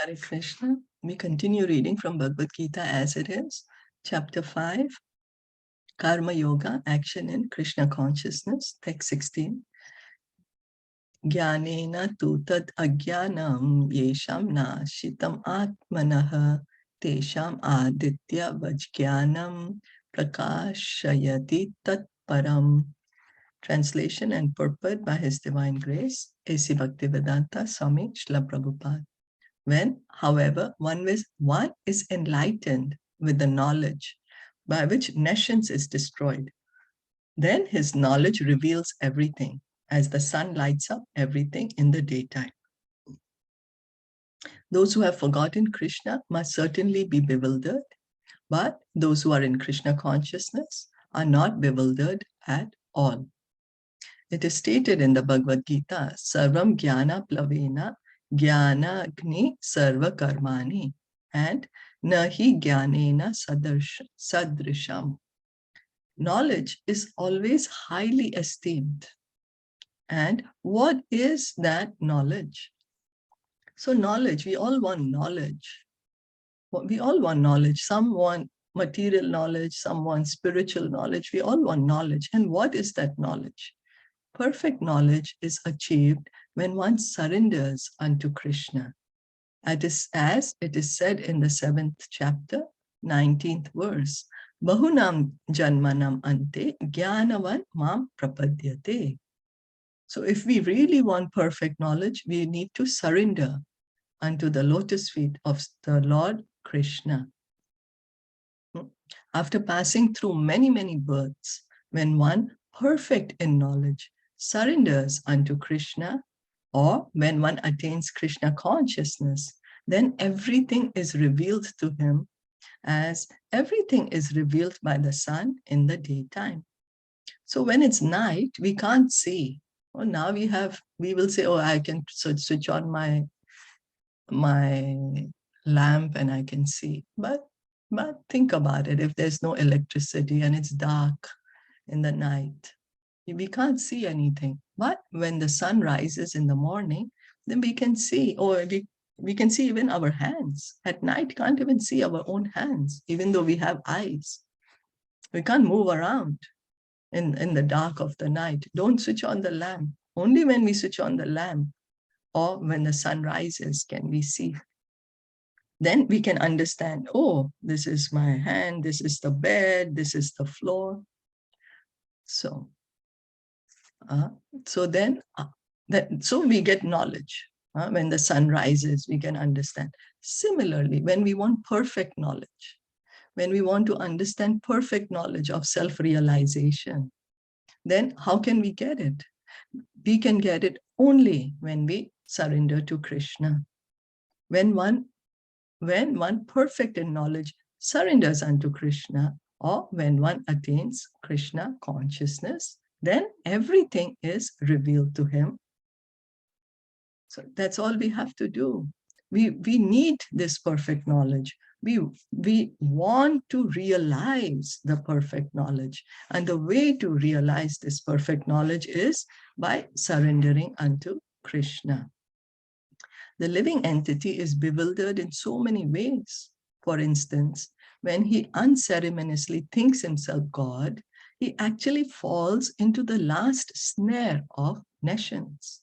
Hare Krishna. We continue reading from Bhagavad Gita as it is, chapter 5, Karma Yoga, Action in Krishna Consciousness, text 16. Jnanena tu tad ajnanam yesham nashitam atmanaha tesham aditya vajjnanam prakashayati tat param. Translation and purport by His Divine Grace, A.C. Bhaktivedanta Swami Srila Prabhupada. When, however, one is enlightened with the knowledge by which nescience is destroyed, then his knowledge reveals everything, as the sun lights up everything in the daytime. Those who have forgotten Krishna must certainly be bewildered, but those who are in Krishna consciousness are not bewildered at all. It is stated in the Bhagavad Gita, Sarvam Jnana Plavena Jnana Agni Sarva Karmani and Nahi Jnanena Sadrisham. Knowledge is always highly esteemed. And what is that knowledge? So knowledge, we all want knowledge. We all want knowledge. Some want material knowledge, some want spiritual knowledge. We all want knowledge. And what is that knowledge? Perfect knowledge is achieved when one surrenders unto Krishna. As it is said in the 7th chapter, 19th verse, Bahunam janmanam ante jnanavan mam prapadyate. So if we really want perfect knowledge, we need to surrender unto the lotus feet of the Lord Krishna. After passing through many, many births, when one perfect in knowledge surrenders unto Krishna, or when one attains Krishna consciousness, then everything is revealed to him as everything is revealed by the sun in the daytime. So when it's night, we can't see. Oh, now we will say, oh, I can switch on my lamp and I can see. But think about it, if there's no electricity and it's dark in the night, we can't see anything. But when the sun rises in the morning, then we can see, or we can see even our hands. At night, can't even see our own hands, even though we have eyes. We can't move around in the dark of the night. Don't switch on the lamp. Only when we switch on the lamp or when the sun rises can we see. Then we can understand, oh, this is my hand, this is the bed, this is the floor. So we get knowledge. When the sun rises, we can understand. Similarly, when we want perfect knowledge, when we want to understand perfect knowledge of self-realization, then how can we get it? We can get it only when we surrender to Krishna. When one perfect in knowledge surrenders unto Krishna, or when one attains Krishna consciousness, then everything is revealed to him. So that's all we have to do. We need this perfect knowledge. We want to realize the perfect knowledge. And the way to realize this perfect knowledge is by surrendering unto Krishna. The living entity is bewildered in so many ways. For instance, when he unceremoniously thinks himself God, he actually falls into the last snare of nescience.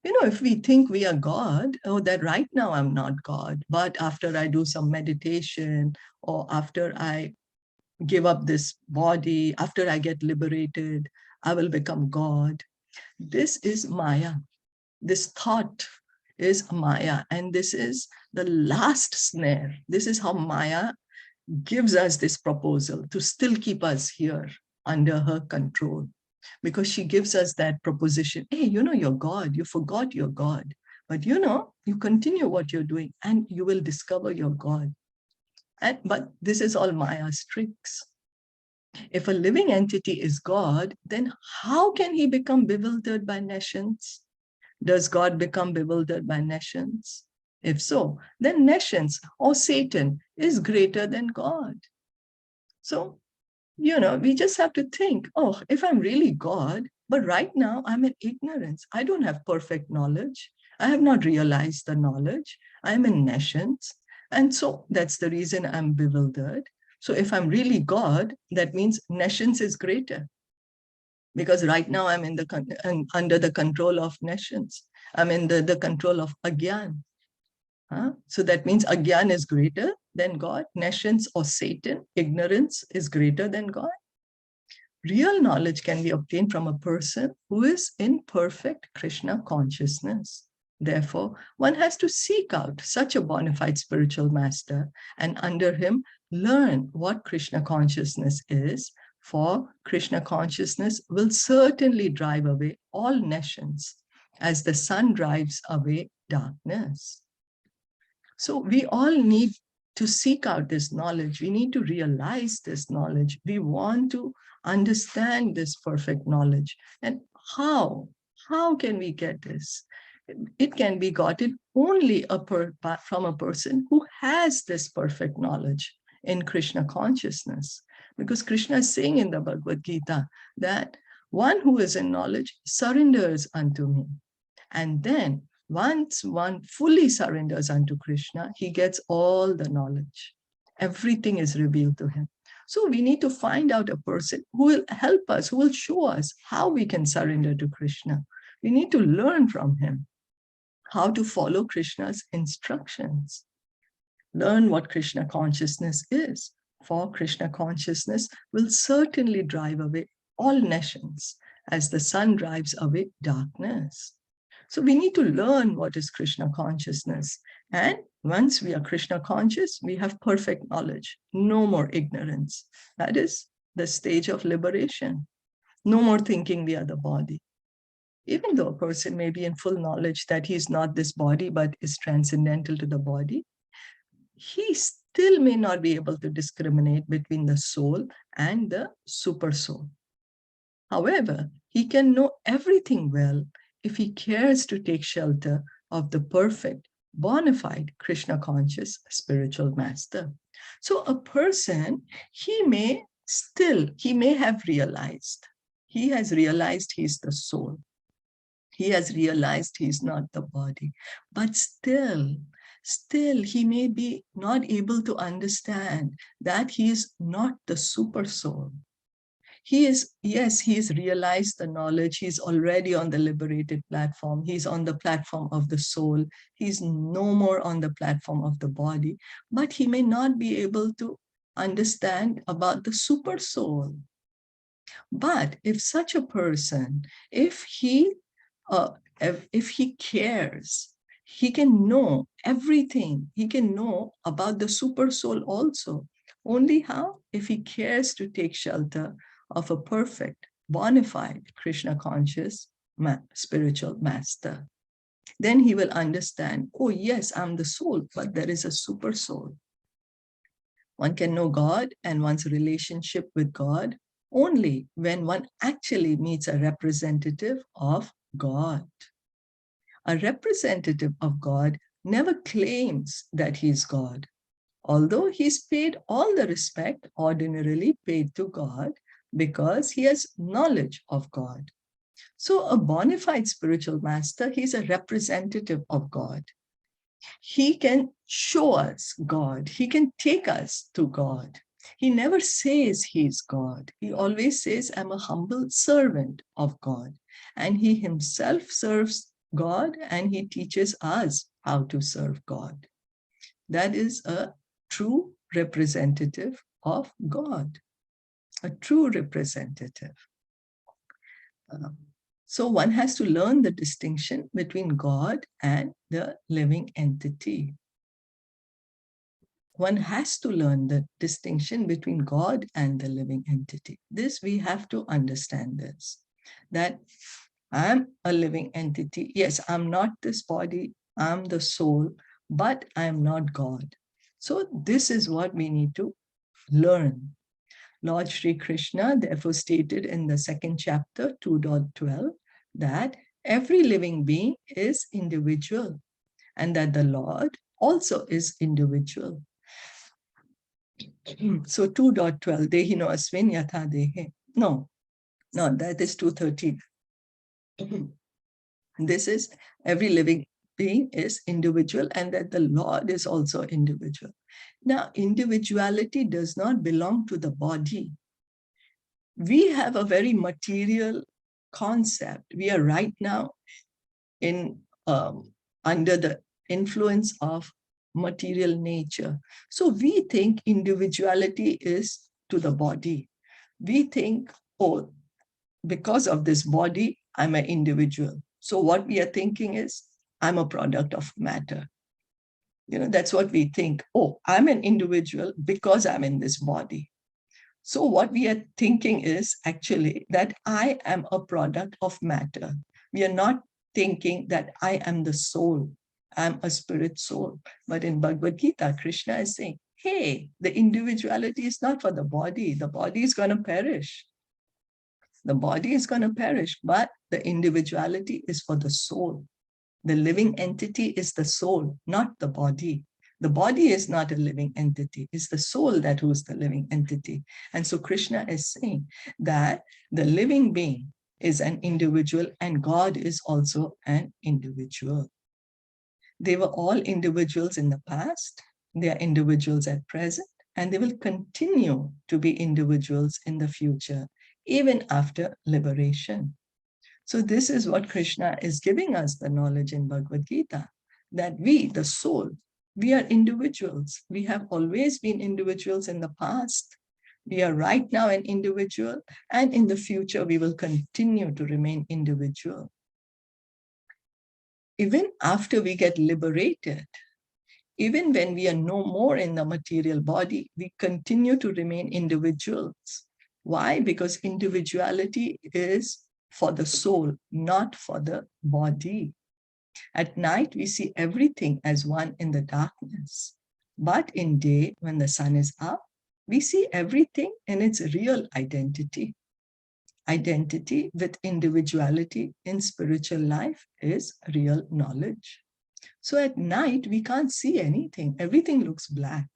If we think we are God, oh, that right now I'm not God, but after I do some meditation, or after I give up this body, after I get liberated, I will become God. This is Maya. This thought is Maya, and this is the last snare. This is how Maya gives us this proposal to still keep us here under her control. Because she gives us that proposition, hey, you're God, you forgot you're God, but you continue what you're doing and you will discover you're God. But this is all Maya's tricks. If a living entity is God, then how can he become bewildered by nescience? Does God become bewildered by nescience? If so, then nescience or Satan is greater than God. So we just have to think, oh, if I'm really God, but right now I'm in ignorance, I don't have perfect knowledge, I have not realized the knowledge. I'm in nescience. And so that's the reason I'm bewildered. So if I'm really God, that means nescience is greater. Because right now I'm under the control of nescience. I'm in the control of agyan. So that means agyan is greater than God. Nescience or Satan, ignorance, is greater than God. Real knowledge can be obtained from a person who is in perfect Krishna consciousness. Therefore, one has to seek out such a bona fide spiritual master and under him learn what Krishna consciousness is, for Krishna consciousness will certainly drive away all nescience as the sun drives away darkness. So we all need to seek out this knowledge. We need to realize this knowledge. We want to understand this perfect knowledge. And how? How can we get this? It can be gotten only from a person who has this perfect knowledge in Krishna consciousness. Because Krishna is saying in the Bhagavad Gita that one who is in knowledge surrenders unto me. And then once one fully surrenders unto Krishna, he gets all the knowledge. Everything is revealed to him. So we need to find out a person who will help us, who will show us how we can surrender to Krishna. We need to learn from him how to follow Krishna's instructions. Learn what Krishna consciousness is, for Krishna consciousness will certainly drive away all nescience as the sun drives away darkness. So we need to learn what is Krishna consciousness. And once we are Krishna conscious, we have perfect knowledge, no more ignorance. That is the stage of liberation. No more thinking we are the body. Even though a person may be in full knowledge that he is not this body, but is transcendental to the body, he still may not be able to discriminate between the soul and the super soul. However, he can know everything well if he cares to take shelter of the perfect, bona fide Krishna conscious spiritual master. So a person, he may have realized, he has realized he's the soul. He has realized he's not the body, but still he may be not able to understand that he is not the super soul. He is realized the knowledge. He's already on the liberated platform. He's on the platform of the soul. He's no more on the platform of the body, but he may not be able to understand about the super soul. But if such a person, if he cares, he can know everything. He can know about the super soul also. Only how? If he cares to take shelter of a perfect, bona fide Krishna conscious spiritual master. Then he will understand, oh yes, I'm the soul, but there is a super soul. One can know God and one's relationship with God only when one actually meets a representative of God. A representative of God never claims that he is God, although he's paid all the respect ordinarily paid to God because he has knowledge of God. So a bona fide spiritual master, he's a representative of God. He can show us God. He can take us to God. He never says he's God. He always says, I'm a humble servant of God. And he himself serves God and he teaches us how to serve God. That is a true representative of God, a true representative. So one has to learn the distinction between God and the living entity. One has to learn the distinction between God and the living entity. This, we have to understand this, that I'm a living entity. Yes, I'm not this body, I'm the soul, but I'm not God. So this is what we need to learn. Lord Sri Krishna therefore stated in the second chapter, 2.12, that every living being is individual and that the Lord also is individual. So 2.12, Dehino Asvin Yatha Dehe. No, that is 2.13. This is every living being is individual and that the Lord is also individual. Now, individuality does not belong to the body. We have a very material concept. We are right now in under the influence of material nature. So we think individuality is to the body. We think, oh, because of this body, I'm an individual. So what we are thinking is, I'm a product of matter. That's what we think. Oh, I'm an individual because I'm in this body. So what we are thinking is actually that I am a product of matter. We are not thinking that I am the soul. I'm a spirit soul. But in Bhagavad Gita, Krishna is saying, hey, the individuality is not for the body. The body is going to perish. The body is going to perish, but the individuality is for the soul. The living entity is the soul, not the body. The body is not a living entity. It's the soul that who is the living entity. And so Krishna is saying that the living being is an individual and God is also an individual. They were all individuals in the past. They are individuals at present, and they will continue to be individuals in the future, even after liberation. So this is what Krishna is giving us the knowledge in Bhagavad Gita, that we, the soul, we are individuals. We have always been individuals in the past. We are right now an individual, and in the future, we will continue to remain individual. Even after we get liberated, even when we are no more in the material body, we continue to remain individuals. Why? Because individuality is for the soul, not for the body. At night, we see everything as one in the darkness. But in day, when the sun is up, we see everything in its real identity. Identity with individuality in spiritual life is real knowledge. So at night, we can't see anything. Everything looks black.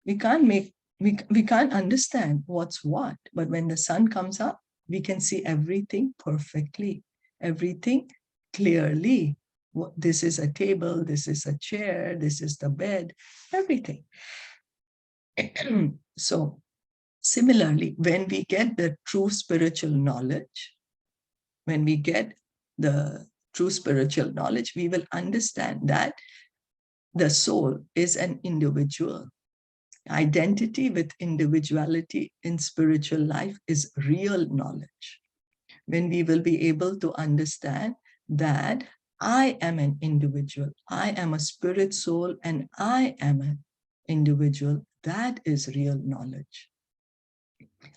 We can't understand what's what. But when the sun comes up, we can see everything perfectly, everything clearly. This is a table, this is a chair, this is the bed, everything. So similarly, when we get the true spiritual knowledge, when we get the true spiritual knowledge, we will understand that the soul is an individual. Identity with individuality in spiritual life is real knowledge. When we will be able to understand that I am an individual, I am a spirit soul, and I am an individual, that is real knowledge.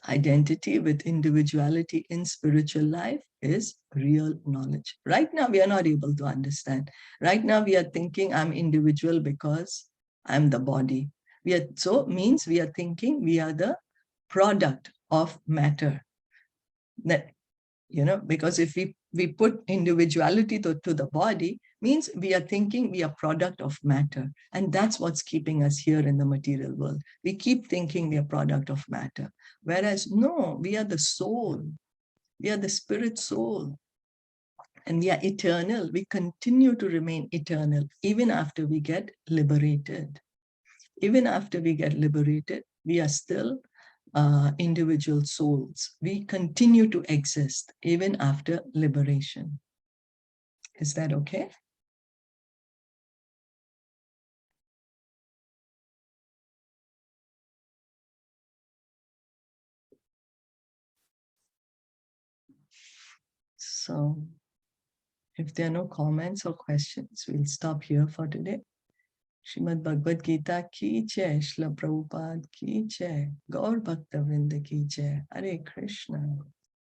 Identity with individuality in spiritual life is real knowledge. Right now, we are not able to understand. Right now, we are thinking I'm individual because I'm the body. So means we are thinking we are the product of matter. That, because if we put individuality to the body, means we are thinking we are product of matter. And that's what's keeping us here in the material world. We keep thinking we are product of matter. Whereas, no, we are the soul. We are the spirit soul. And we are eternal. We continue to remain eternal, even after we get liberated. Even after we get liberated, we are still individual souls. We continue to exist even after liberation. Is that okay? So if there are no comments or questions, we'll stop here for today. Srimad Bhagavad Gita ki jai, Shila Prabhupada ki jai, Gaur Bhakta Vrinda ki jai, Hare Krishna.